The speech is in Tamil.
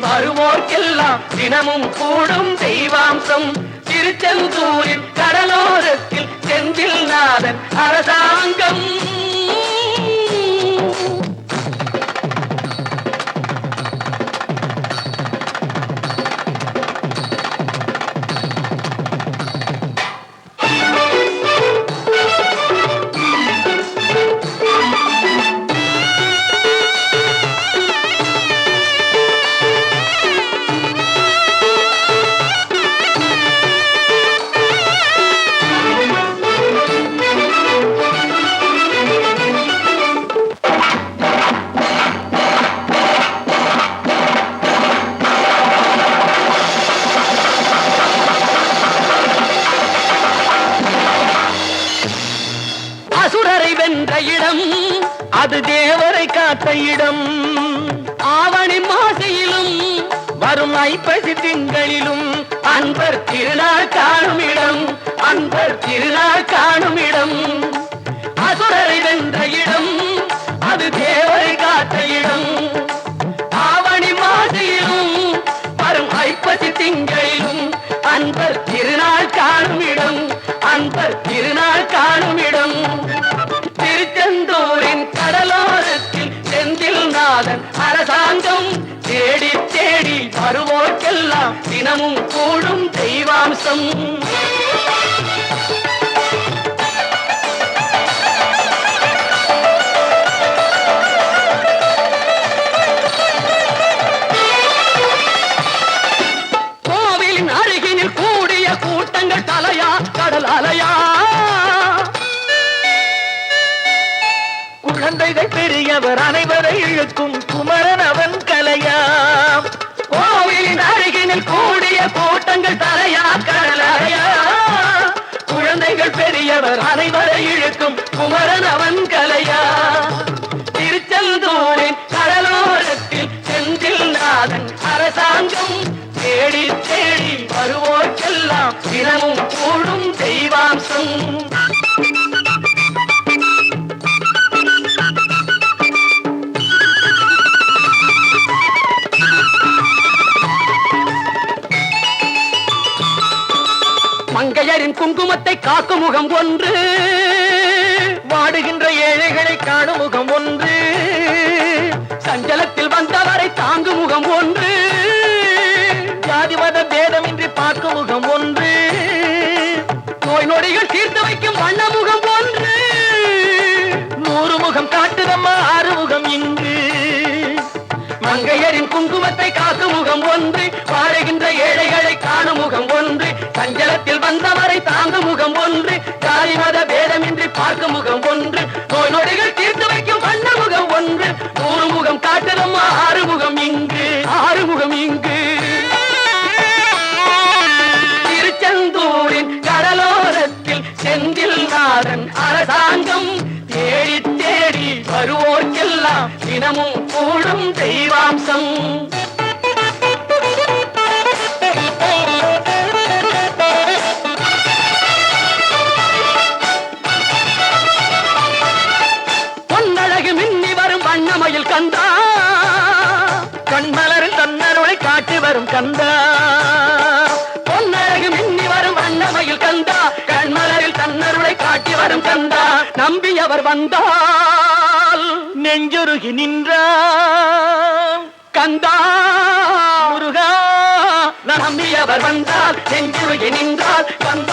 வருவோர்க்கெல்லாம் தினமும் கூடும் தெய்வாம்சம். திருச்செந்தூரில் கடலோரத்தில் செந்தில் நாதன் அரசாங்கம். அசுரரை வென்ற இடம் அது தேவரை காத்த இடம். ஆவணி மாசையிலும் வரும் ஐப்பசி திங்களிலும் அன்பர் திருநாள் காணும் இடம். அன்பர் திருநாள் காணும் இடம். அசுரரை வென்ற இடம் அது தேவரை காத்த இடம். ஆவணி மாசையிலும் வரும் ஐப்பசி திங்களிலும் அன்பர் திருநாள் காணும் இடம். அன்பர் திருநாள் காணும் இடம். திருச்செந்தூரின் கடலோரத்தில் செந்தில் நாதன் அரசாங்கம். தேடி தேடி வருவோர்க்கெல்லாம் தினமும் கூடும் தெய்வாம்சம். கோவிலின் அருகினில் கூடிய கூட்டங்கள் தலையா கடல் அலையா. குழந்தைகள் பெரியவர் அனைவரை இழுக்கும் குமரன் அவன் கலையா. கோவிலின் அருகினில் கூடிய கூட்டங்கள் தலையா கடலையா. குழந்தைகள் பெரியவர் அனைவரை இழுக்கும் குமரன் அவன் கலையா. திருச்செந்தூரின் கடலோரத்தில் செந்தில் நாதன் அரசாங்கம். தேடி தேடி வருவோர்க்கெல்லாம் தினமும் கூடும் தெய்வாம்சம். மங்கையரின் குங்குமத்தை காக்கும் முகம் ஒன்று. வாடுகின்ற ஏழைகளை காணும் முகம் ஒன்று. சஞ்சலத்தில் வந்தவரை தாங்கும் முகம் ஒன்று. ஜாதி மத பேதமின்றி பார்க்கும் முகம் ஒன்று. நோய் நொடிகள் தீர்த்து வைக்கும் வண்ண முகம் ஒன்று. 100 முகம் காட்டுதம்மா 6 முகம் இங்கு. மங்கையரின் குங்குமத்தை காக்கும் முகம் ஒன்று. வாழுகின்ற ஏழைகளை காணும் முகம் ஒன்று. சஞ்சலத்தில் வந்தவரை தாங்கும் முகம் ஒன்று. ஜாதி மத பேதமின்றி பார்க்கும் முகம் ஒன்று. நோய் நொடிகள் தீர்த்து வைக்கும் வண்ண முகம் ஒன்று. 100 முகம் காட்டுதம்மா 6 முகம் இங்கு. 6 முகம் இங்கு. திருச்செந்தூரின் கடலோரத்தில் செந்தில் நாதன் அரசாங்கம். தேடி தேடி வருவோர்க்கெல்லாம் தினமும் கூடும் தெய்வாம்சம். பொன்னழகு மின்னி வரும் வண்ணமயில் கந்தா. கண்மலரில் தன்னருளை காட்டி வரும் கந்தா. பொன்னழகு மின்னி வரும் வண்ணமயில் கந்தா. கண்மலரில் தன்னருளை காட்டி வரும் கந்தா. நம்பியவர் வந்தால் நெஞ்சுருகி நின்றான் கந்தா. முருகா நம்பியவர் வந்தால் நெஞ்சுருகி நின்றால் கந்தா.